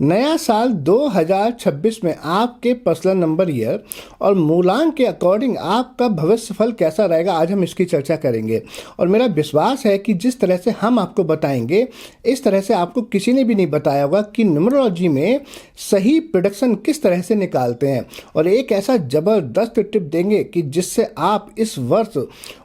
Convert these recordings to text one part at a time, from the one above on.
नया साल 2026 में आपके पर्सनल नंबर ईयर और मूलांक के अकॉर्डिंग आपका भविष्य फल कैसा रहेगा, आज हम इसकी चर्चा करेंगे। और मेरा विश्वास है कि जिस तरह से हम आपको बताएंगे इस तरह से आपको किसी ने भी नहीं बताया होगा कि न्यूमरोलॉजी में सही प्रेडिक्शन किस तरह से निकालते हैं। और एक ऐसा ज़बरदस्त टिप देंगे कि जिससे आप इस वर्ष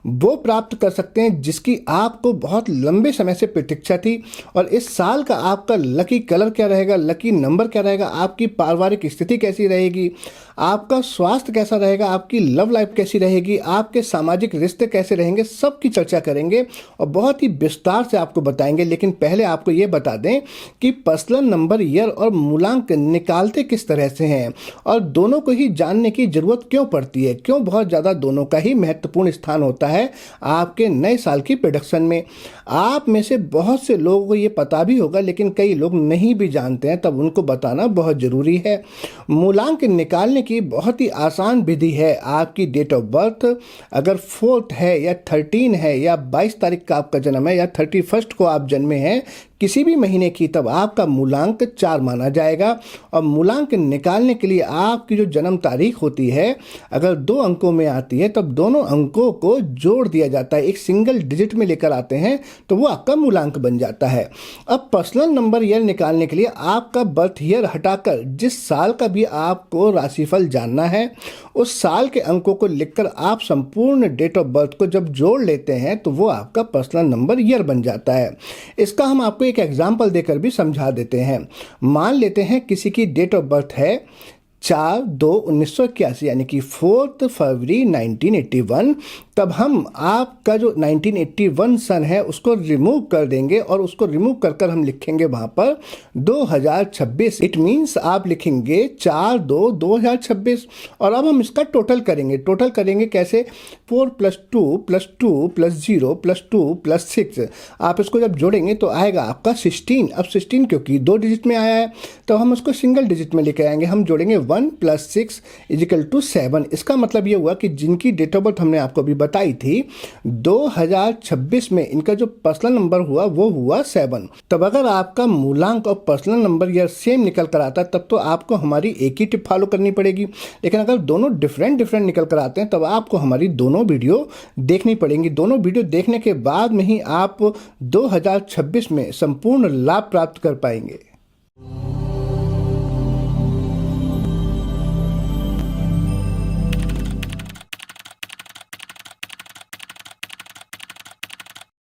वो प्राप्त कर सकते हैं जिसकी आपको बहुत लंबे समय से प्रतीक्षा थी। और इस साल का आपका लकी कलर क्या रहेगा, लकी नंबर क्या रहेगा, आपकी पारिवारिक स्थिति कैसी रहेगी, आपका स्वास्थ्य कैसा रहेगा, आपकी लव लाइफ कैसी रहेगी, आपके सामाजिक रिश्ते कैसे रहेंगे, सब की चर्चा करेंगे और बहुत ही विस्तार से आपको बताएंगे। लेकिन पहले आपको ये बता दें कि पर्सनल नंबर ईयर और मूलांक निकालते किस तरह से हैं और दोनों को ही जानने की जरूरत क्यों पड़ती है, क्यों बहुत ज़्यादा दोनों का ही महत्वपूर्ण स्थान होता है आपके नए साल की प्रेडिक्शन में। आप में से बहुत से लोगों को ये पता भी होगा लेकिन कई लोग नहीं भी जानते हैं, तब उनको बताना बहुत ज़रूरी है। मूलांक निकालने की बहुत ही आसान विधि है। आपकी डेट ऑफ बर्थ अगर 4 है या 13 है या 22 तारीख का आपका जन्म है या 31 को आप जन्मे हैं किसी भी महीने की, तब आपका मूलांक 4 माना जाएगा। और मूलांक निकालने के लिए आपकी जो जन्म तारीख होती है अगर 2 अंकों में आती है तब दोनों अंकों को जोड़ दिया जाता है, एक सिंगल डिजिट में लेकर आते हैं तो वो आपका मूलांक बन जाता है। अब पर्सनल नंबर ईयर निकालने के लिए आपका बर्थ ईयर हटाकर जिस साल का भी आपको राशिफल जानना है उस साल के अंकों को लिखकर आप संपूर्ण डेट ऑफ बर्थ को जब जोड़ लेते हैं तो वो आपका पर्सनल नंबर ईयर बन जाता है। इसका हम आपको एक एग्जाम्पल देकर भी समझा देते हैं। मान लेते हैं किसी की डेट ऑफ बर्थ है 4/2/1981 यानी कि 4 फरवरी 1981, तब हम आपका जो 1981 सन है उसको रिमूव कर देंगे और उसको रिमूव कर कर हम लिखेंगे वहाँ पर 2026। इट मीन्स आप लिखेंगे 4/2/2026। और अब हम इसका टोटल करेंगे कैसे, 4 + 2 + 2 + 0 + 2 + 6। आप इसको जब जोड़ेंगे तो आएगा आपका 16। अब 16 क्योंकि 2 डिजिट में आया है तो हम उसको सिंगल डिजिट में लेके आएंगे। हम जोड़ेंगे 1 + 6 = 7। इसका मतलब ये हुआ कि जिनकी डेट ऑफ बर्थ हमने आपको भी बताई थी 2026 में इनका जो पर्सनल नंबर हुआ वो हुआ 7। तब अगर आपका मूलांक और पर्सनल नंबर ईयर सेम निकल कर आता तब तो आपको हमारी एक ही टिप फॉलो करनी पड़ेगी। लेकिन अगर दोनों डिफरेंट निकल कर आते हैं तब आपको हमारी दोनों वीडियो देखनी पड़ेंगी। दोनों वीडियो देखने के बाद में ही आप 2026 में संपूर्ण लाभ प्राप्त कर पाएंगे।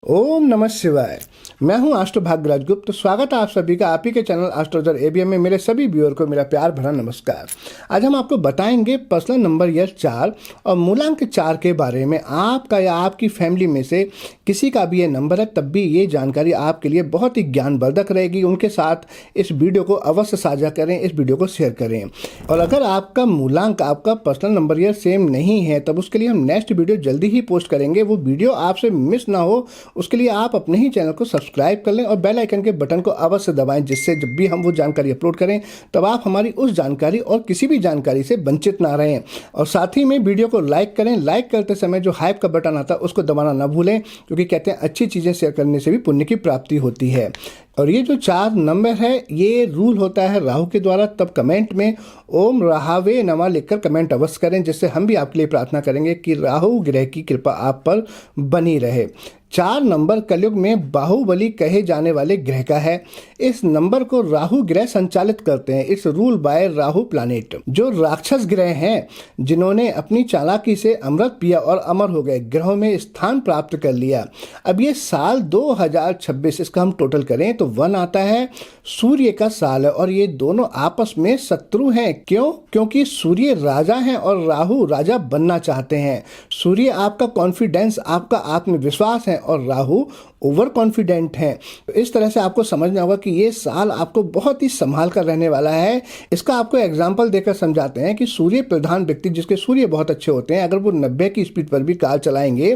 ओम नमः शिवाय। मैं हूं एस्ट्रो भाग्यराज गुप्त। स्वागत है आप सभी का आप ही के चैनल एस्ट्रोलॉजर एबीएम में। मेरे सभी व्यूअर को मेरा प्यार भरा नमस्कार। आज हम आपको बताएंगे पर्सनल नंबर ईयर 4 और मूलांक 4 के बारे में। आपका या आपकी फैमिली में से किसी का भी ये नंबर है तब भी ये जानकारी आपके लिए बहुत ही ज्ञानवर्धक रहेगी। उनके साथ इस वीडियो को अवश्य साझा करें, इस वीडियो को शेयर करें। और अगर आपका मूलांक आपका पर्सनल नंबर ईयर सेम नहीं है तब उसके लिए हम नेक्स्ट वीडियो जल्दी ही पोस्ट करेंगे। वो वीडियो आपसे मिस ना हो उसके लिए आप अपने ही चैनल को सब्सक्राइब कर लें और बेल आइकन के बटन को अवश्य दबाएं, जिससे जब भी हम वो जानकारी अपलोड करें तब आप हमारी उस जानकारी और किसी भी जानकारी से वंचित ना रहें। और साथ ही में वीडियो को लाइक करें। लाइक करते समय जो हाइप का बटन आता है उसको दबाना ना भूलें, क्योंकि कहते हैं अच्छी चीज़ें शेयर करने से भी पुण्य की प्राप्ति होती है। और ये जो 4 नंबर है ये रूल होता है राहु के द्वारा। तब कमेंट में ओम राहवे नमः लिखकर कमेंट अवश्य करें, जिससे हम भी आपके लिए प्रार्थना करेंगे कि राहु ग्रह की कृपा आप पर बनी रहे। 4 नंबर कलयुग में बाहुबली कहे जाने वाले ग्रह का है। इस नंबर को राहु ग्रह संचालित करते हैं। इस रूल बाय राहु प्लैनेट। जो राक्षस ग्रह हैं जिन्होंने अपनी चालाकी से अमृत पिया और अमर हो गए, ग्रहों में स्थान प्राप्त कर लिया। अब ये साल 2026 इसका हम टोटल करें तो 1 आता है। सूर्य का साल है और ये दोनों आपस में शत्रु हैं। क्यों? क्योंकि सूर्य राजा हैं और राहु राजा बनना चाहते हैं। सूर्य आपका कॉन्फिडेंस, आपका आत्मविश्वास है और राहु ओवर कॉन्फिडेंट हैं। तो इस तरह से आपको समझना होगा कि ये साल आपको बहुत ही संभाल कर रहने वाला है। इसका आपको एग्जाम्पल देकर समझाते हैं कि सूर्य प्रधान व्यक्ति जिसके सूर्य बहुत अच्छे होते हैं, अगर वो 90 की स्पीड पर भी कार चलाएंगे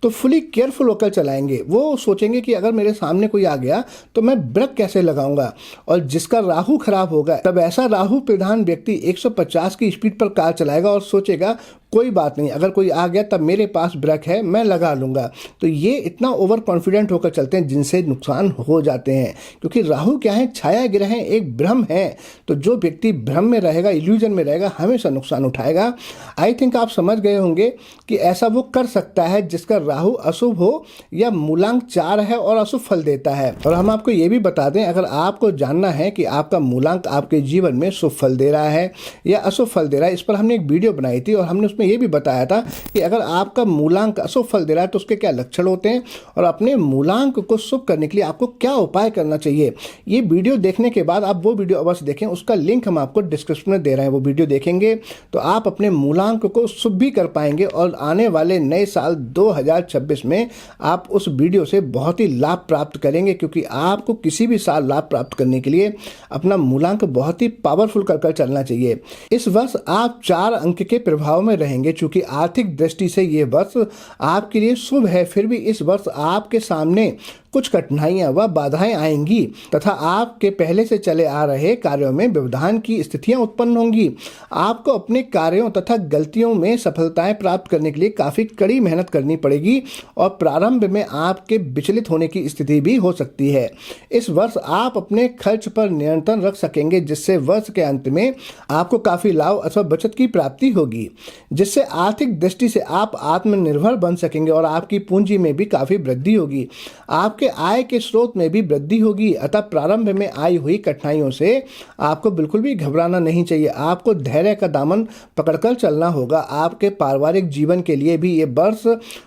तो फुली केयरफुल होकर चलाएंगे। वो सोचेंगे कि अगर मेरे सामने कोई आ गया तो मैं ब्रेक कैसे लगाऊंगा। और जिसका राहु खराब होगा तब ऐसा राहु प्रधान व्यक्ति 150 की स्पीड पर कार चलाएगा और सोचेगा कोई बात नहीं, अगर कोई आ गया तब मेरे पास ब्रेक है, मैं लगा लूंगा। तो ये इतना ओवर कॉन्फिडेंट डिफरेंट होकर चलते हैं जिनसे नुकसान हो जाते हैं, क्योंकि राहु क्या है, छाया ग्रह है, एक भ्रम है। तो जो व्यक्ति भ्रम में रहेगा, इल्यूजन में रहेगा, हमेशा नुकसान उठाएगा। आई थिंक आप समझ गए होंगे कि ऐसा वो कर सकता है जिसका राहु अशुभ हो या मूलांक 4 है और अशुभ फल देता है। और हम आपको ये भी बता दें, अगर आपको जानना है कि आपका मूलांक आपके जीवन में शुभ फल दे रहा है या अशुभ फल दे रहा है, इस पर हमने एक वीडियो बनाई थी और हमने उसमें ये भी बताया था कि अगर आपका मूलांक अशुभ फल दे रहा है तो उसके क्या लक्षण होते हैं और अपने मूलांक को शुभ करने के लिए आपको क्या उपाय करना चाहिए। ये वीडियो देखने के बाद आप वो वीडियो अवश्य देखें, उसका लिंक हम आपको डिस्क्रिप्शन में दे रहे हैं। वो वीडियो देखेंगे तो आप अपने मूलांक को शुभ भी कर पाएंगे और आने वाले नए साल 2026 में आप उस वीडियो से बहुत ही लाभ प्राप्त करेंगे, क्योंकि आपको किसी भी साल लाभ प्राप्त करने के लिए अपना मूलांक बहुत ही पावरफुल कर चलना चाहिए। इस वर्ष आप 4 अंक के प्रभाव में रहेंगे। चूंकि आर्थिक दृष्टि से ये वर्ष आपके लिए शुभ है, फिर भी इस वर्ष आपके सामने कुछ कठिनाइयां व बाधाएं आएंगी तथा आपके पहले से चले आ रहे कार्यों में व्यवधान की स्थितियां उत्पन्न होंगी। आपको अपने कार्यों तथा गलतियों में सफलताएं प्राप्त करने के लिए काफ़ी कड़ी मेहनत करनी पड़ेगी और प्रारंभ में आपके विचलित होने की स्थिति भी हो सकती है। इस वर्ष आप अपने खर्च पर नियंत्रण रख सकेंगे, जिससे वर्ष के अंत में आपको काफ़ी लाभ अथवा बचत की प्राप्ति होगी, जिससे आर्थिक दृष्टि से आप आत्मनिर्भर बन सकेंगे और आपकी पूंजी में भी काफ़ी वृद्धि होगी। आपके आय के स्रोत में भी वृद्धि होगी। अतः प्रारंभ में आई हुई कठिनाइयों से आपको बिल्कुल भी घबराना नहीं चाहिए। आपको धैर्य का दामन पकड़कर चलना होगा। आपके पारिवारिक जीवन के लिए भी ये वर्ष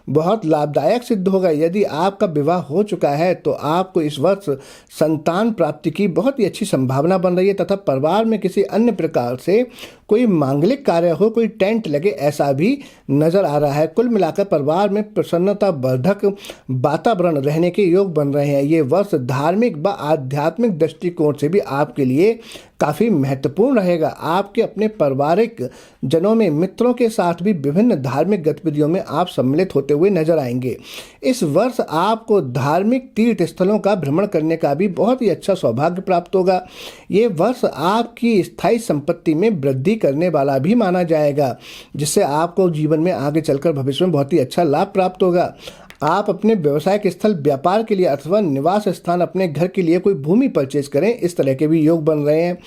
बहुत लाभदायक सिद्ध होगा। यदि आपका विवाह हो चुका है तो आपको इस वर्ष संतान प्राप्ति की बहुत ही अच्छी संभावना बन रही है तथा परिवार में किसी अन्य प्रकार से कोई मांगलिक कार्य हो, कोई टेंट लगे, ऐसा भी नजर आ रहा है। कुल मिलाकर परिवार में प्रसन्नता वर्धक वातावरण रहने के योग बन रहे हैं। ये वर्ष धार्मिक व आध्यात्मिक दृष्टिकोण से भी आपके लिए काफ़ी महत्वपूर्ण रहेगा। आपके अपने पारिवारिक जनों में, मित्रों के साथ भी विभिन्न धार्मिक गतिविधियों में आप सम्मिलित होते हुए नजर आएंगे। इस वर्ष आपको धार्मिक तीर्थ स्थलों का भ्रमण करने का भी बहुत ही अच्छा सौभाग्य प्राप्त होगा। ये वर्ष आपकी स्थायी संपत्ति में वृद्धि करने वाला भी माना जाएगा, जिससे आपको जीवन में आगे चलकर भविष्य में बहुत ही अच्छा लाभ प्राप्त होगा। आप अपने व्यवसायिक स्थल, व्यापार के लिए अथवा निवास स्थान, अपने घर के लिए कोई भूमि परचेज करें, इस तरह के भी योग बन रहे हैं।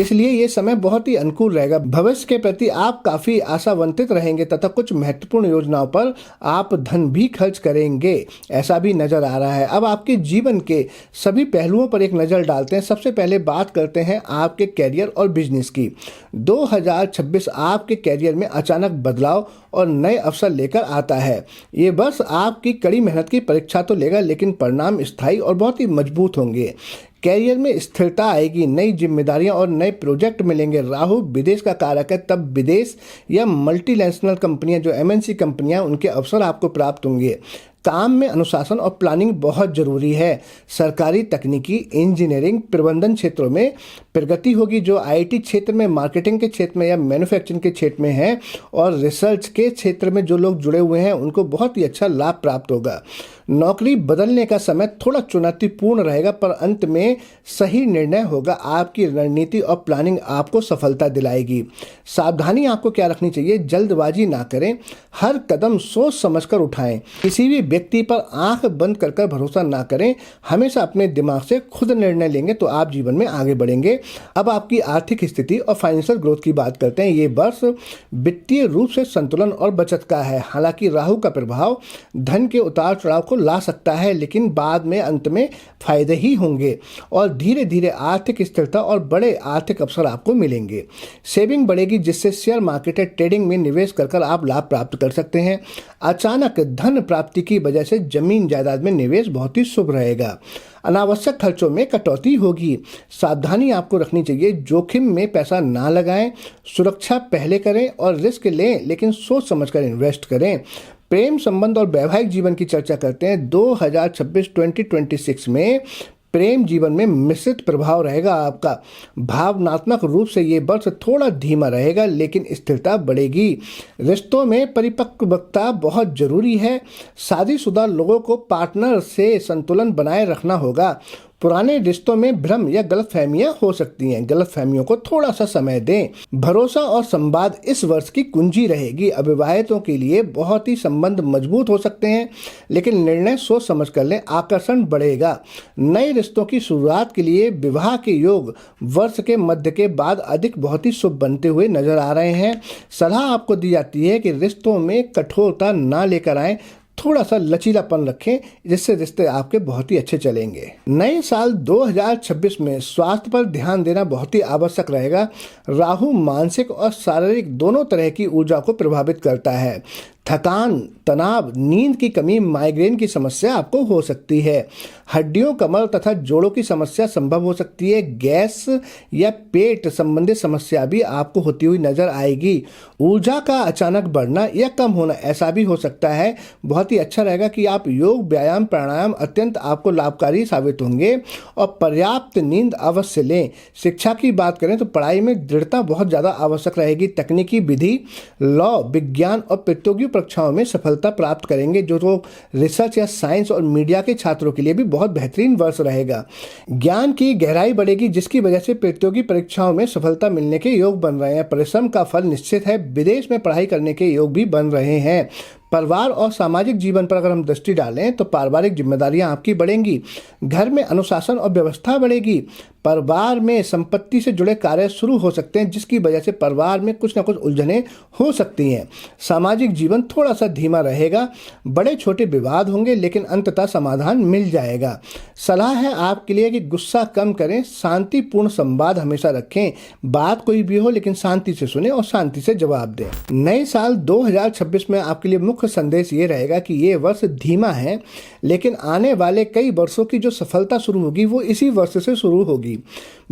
इसलिए ये समय बहुत ही अनुकूल रहेगा। भविष्य के प्रति आप काफ़ी आशावंतित रहेंगे तथा कुछ महत्वपूर्ण योजनाओं पर आप धन भी खर्च करेंगे, ऐसा भी नजर आ रहा है। अब आपके जीवन के सभी पहलुओं पर एक नज़र डालते हैं। सबसे पहले बात करते हैं आपके कैरियर और बिजनेस की। 2026 आपके कैरियर में अचानक बदलाव और नए अवसर लेकर आता है। ये वर्ष आपकी कड़ी मेहनत की परीक्षा तो लेगा, लेकिन परिणाम स्थायी और बहुत ही मजबूत होंगे। कैरियर में स्थिरता आएगी, नई जिम्मेदारियां और नए प्रोजेक्ट मिलेंगे। राहु विदेश का कारक है, तब विदेश या मल्टीनेशनल कंपनियां, जो MNC कंपनियां, उनके अवसर आपको प्राप्त होंगे। काम में अनुशासन और प्लानिंग बहुत जरूरी है। सरकारी, तकनीकी, इंजीनियरिंग, प्रबंधन क्षेत्रों में प्रगति होगी। जो IT क्षेत्र में, मार्केटिंग के क्षेत्र में या मैन्युफैक्चरिंग के क्षेत्र में है और रिसर्च के क्षेत्र में जो लोग जुड़े हुए हैं, उनको बहुत ही अच्छा लाभ प्राप्त होगा। नौकरी बदलने का समय थोड़ा चुनौतीपूर्ण रहेगा, पर अंत में सही निर्णय होगा। आपकी रणनीति और प्लानिंग आपको सफलता दिलाएगी। सावधानी आपको क्या रखनी चाहिए? जल्दबाजी ना करें, हर कदम सोच समझकर उठाएं। किसी भी व्यक्ति पर आंख बंद कर भरोसा ना करें। हमेशा अपने दिमाग से खुद निर्णय लेंगे तो आप जीवन में आगे बढ़ेंगे। अब आपकी आर्थिक स्थिति और फाइनेंशियल ग्रोथ की बात करते हैं। ये वर्ष वित्तीय रूप से संतुलन और बचत का है। हालांकि राहु का प्रभाव धन के उतार चढ़ाव को ला सकता है, लेकिन बाद में अंत में फायदे ही होंगे और धीरे धीरे आर्थिक स्थिरता और बड़े आर्थिक अवसर आपको मिलेंगे। सेविंग बढ़ेगी, जिससे शेयर मार्केट या ट्रेडिंग में निवेश कर आप लाभ प्राप्त कर सकते हैं। अचानक धन प्राप्ति की वजह से जमीन जायदाद में निवेश बहुत ही शुभ रहेगा। अनावश्यक खर्चों में कटौती होगी। सावधानी आपको रखनी चाहिए, जोखिम में पैसा ना लगाएं, सुरक्षा पहले करें और रिस्क लें, लेकिन सोच समझकर इन्वेस्ट करें। प्रेम संबंध और वैवाहिक जीवन की चर्चा करते हैं। 2026 में प्रेम जीवन में मिश्रित प्रभाव रहेगा आपका। भावनात्मक रूप से ये वर्ष थोड़ा धीमा रहेगा, लेकिन स्थिरता बढ़ेगी। रिश्तों में परिपक्वता बहुत जरूरी है। शादीशुदा लोगों को पार्टनर से संतुलन बनाए रखना होगा। पुराने रिश्तों में भ्रम या गलतफहमियां हो सकती हैं। गलतफहमियों को थोड़ा सा समय दें। भरोसा और संवाद इस वर्ष की कुंजी रहेगी। अविवाहितों के लिए बहुत ही संबंध मजबूत हो सकते हैं, लेकिन निर्णय सोच समझ कर लें। आकर्षण बढ़ेगा। नए रिश्तों की शुरुआत के लिए विवाह के योग वर्ष के मध्य के बाद अधिक बहुत ही शुभ बनते हुए नजर आ रहे हैं। सलाह आपको दी जाती है कि रिश्तों में कठोरता ना लेकर आएं, थोड़ा सा लचीलापन रखें, जिससे रिश्ते आपके बहुत ही अच्छे चलेंगे। नए साल 2026 में स्वास्थ्य पर ध्यान देना बहुत ही आवश्यक रहेगा। राहु मानसिक और शारीरिक दोनों तरह की ऊर्जा को प्रभावित करता है। थकान, तनाव, नींद की कमी, माइग्रेन की समस्या आपको हो सकती है। हड्डियों, कमर तथा जोड़ों की समस्या संभव हो सकती है। गैस या पेट संबंधित समस्या भी आपको होती हुई नजर आएगी। ऊर्जा का अचानक बढ़ना या कम होना ऐसा भी हो सकता है। बहुत ही अच्छा रहेगा कि आप योग, व्यायाम, प्राणायाम अत्यंत आपको लाभकारी साबित होंगे और पर्याप्त नींद अवश्य लें। शिक्षा की बात करें तो पढ़ाई में दृढ़ता बहुत ज़्यादा आवश्यक रहेगी। तकनीकी, विधि, लॉ, विज्ञान और प्रतियोगी परीक्षाओं में सफलता प्राप्त करेंगे। जो रिसर्च या साइंस और मीडिया के छात्रों के लिए भी बहुत बेहतरीन वर्ष रहेगा। ज्ञान की गहराई बढ़ेगी, जिसकी वजह से प्रतियोगी परीक्षाओं में सफलता मिलने के योग बन रहे हैं। परिश्रम का फल निश्चित है। विदेश में पढ़ाई करने के योग भी बन रहे हैं। परिवार और सामाजिक जीवन पर अगर हम दृष्टि डालें तो पारिवारिक जिम्मेदारियां आपकी बढ़ेंगी। घर में अनुशासन और व्यवस्था बढ़ेगी। परिवार में संपत्ति से जुड़े कार्य शुरू हो सकते हैं, जिसकी वजह से परिवार में कुछ न कुछ उलझनें हो सकती हैं। सामाजिक जीवन थोड़ा सा धीमा रहेगा। बड़े छोटे विवाद होंगे, लेकिन अंततः समाधान मिल जाएगा। सलाह है आपके लिए कि गुस्सा कम करें, शांतिपूर्ण संवाद हमेशा रखें। बात कोई भी हो, लेकिन शांति से सुने और शांति से जवाब दें। नए साल 2026 में आपके लिए मुख्य संदेश ये रहेगा कि ये वर्ष धीमा है, लेकिन आने वाले कई वर्षों की जो सफलता शुरू होगी वो इसी वर्ष से शुरू होगी।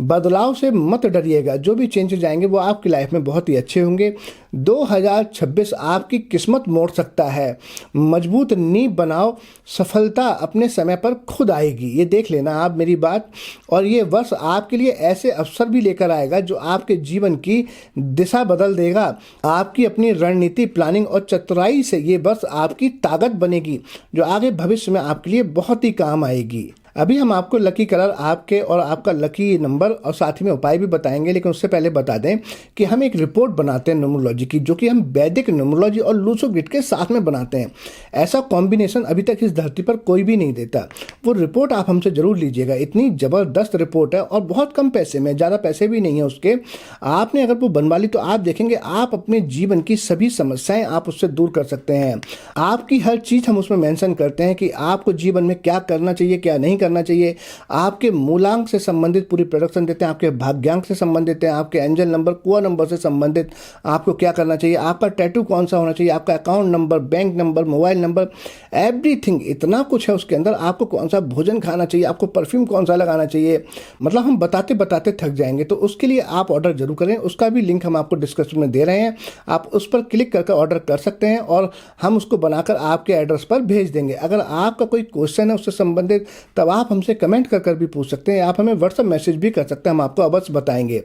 बदलाव से मत डरिएगा। जो भी चेंजेस आएंगे वो आपकी लाइफ में बहुत ही अच्छे होंगे। 2026 आपकी किस्मत मोड़ सकता है। मजबूत नींव बनाओ। सफलता अपने समय पर खुद आएगी, ये देख लेना आप मेरी बात। और ये वर्ष आपके लिए ऐसे अवसर भी लेकर आएगा जो आपके जीवन की दिशा बदल देगा। आपकी अपनी रणनीति, प्लानिंग और चतुराई से ये वर्ष आपकी ताकत बनेगी, जो आगे भविष्य में आपके लिए बहुत ही काम आएगी। अभी हम आपको लकी कलर, आपके और आपका लकी नंबर और साथ ही में उपाय भी बताएंगे, लेकिन उससे पहले बता दें कि हम एक रिपोर्ट बनाते हैं न्यूमरोलॉजी की, जो कि हम वैदिक न्यूमरोलॉजी और लूसो ग्रिड के साथ में बनाते हैं। ऐसा कॉम्बिनेशन अभी तक इस धरती पर कोई भी नहीं देता। वो रिपोर्ट आप हमसे जरूर लीजिएगा। इतनी ज़बरदस्त रिपोर्ट है और बहुत कम पैसे में, ज़्यादा पैसे भी नहीं है उसके। आपने अगर वो बनवा ली तो आप देखेंगे आप अपने जीवन की सभी समस्याएं आप उससे दूर कर सकते हैं। आपकी हर चीज़ हम उसमें मेंशन करते हैं कि आपको जीवन में क्या करना चाहिए, क्या नहीं करना चाहिए। आपके मूलांक से संबंधित पूरी प्रोडक्शन देते हैं, आपके भाग्यांक से संबंधित है, आपके एंजल नंबर, कुआ नंबर से संबंधित आपको क्या करना चाहिए, आपका टैटू कौन सा होना चाहिए, आपका account number, bank number, mobile number, everything, इतना कुछ है उसके अंदर। आपको कौन सा भोजन खाना चाहिए, आपको परफ्यूम कौन सा लगाना चाहिए, मतलब हम बताते बताते थक जाएंगे। तो उसके लिए आप ऑर्डर जरूर करें। उसका भी लिंक हम आपको डिस्क्रिप्शन में दे रहे हैं। आप उस पर क्लिक करके ऑर्डर कर सकते हैं और हम उसको बनाकर आपके एड्रेस पर भेज देंगे। अगर आपका कोई क्वेश्चन है उससे संबंधित, तब आप हमसे कमेंट कर भी पूछ सकते हैं। आप हमें व्हाट्सएप मैसेज भी कर सकते हैं, हम आपको अवश्य बताएंगे।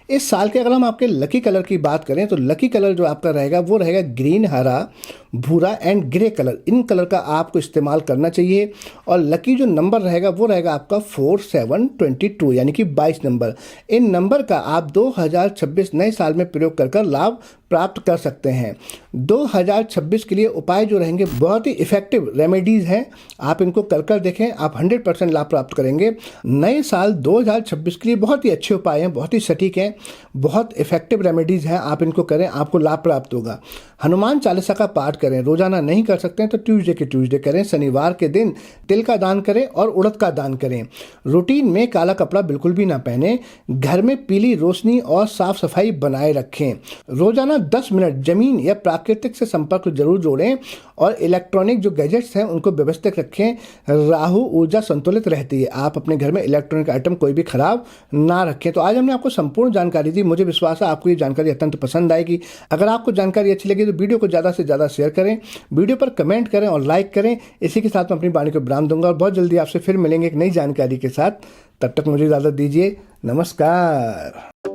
इस साल के अगर हम आपके लकी कलर की बात करें तो लकी कलर जो आपका रहेगा वो रहेगा ग्रीन, हरा, भूरा and grey colour. In colour का आपको इस्तेमाल करना चाहिए। और लकी जो नंबर रहेगा वो रहेगा आपका 4722, यानी कि 22 नंबर। इन नंबर का आप 2026 नए साल में प्रयोग कर लाभ प्राप्त कर सकते हैं। 2026 के लिए उपाय जो रहेंगे बहुत ही इफेक्टिव रेमेडीज हैं, आप इनको कर देखें, आप 100% लाभ प्राप्त करेंगे। नए साल 2026 के लिए बहुत ही अच्छे उपाय हैं, बहुत ही सटीक हैं, बहुत इफेक्टिव रेमेडीज हैं। आप इनको करें, आपको लाभ प्राप्त होगा। हनुमान चालीसा का पाठ करें। रोजाना नहीं कर सकते हैं तो ट्यूसडे के ट्यूसडे करें। शनिवार के दिन तिल का दान करें और उड़द का दान करें। रूटीन में काला कपड़ा बिल्कुल भी ना पहने। घर में पीली रोशनी और साफ सफाई बनाए रखें। रोजाना 10 मिनट जमीन या प्राकृतिक से संपर्क जरूर जोड़ें और इलेक्ट्रॉनिक जो गैजेट्स हैं उनको व्यवस्थित रखें। राहु ऊर्जा संतुलित रहती है। आप अपने घर में इलेक्ट्रॉनिक आइटम कोई भी खराब ना रखें। तो आज हमने आपको संपूर्ण जानकारी दी। मुझे विश्वास है आपको ये जानकारी अत्यंत पसंद आएगी। अगर आपको जानकारी अच्छी लगी तो वीडियो को ज़्यादा से ज़्यादा शेयर करें, वीडियो पर कमेंट करें और लाइक करें। इसी के साथ मैं अपनी वाणी को विराम दूंगा और बहुत जल्दी आपसे फिर मिलेंगे एक नई जानकारी के साथ। तब तक मुझे इजाज़त दीजिए। नमस्कार।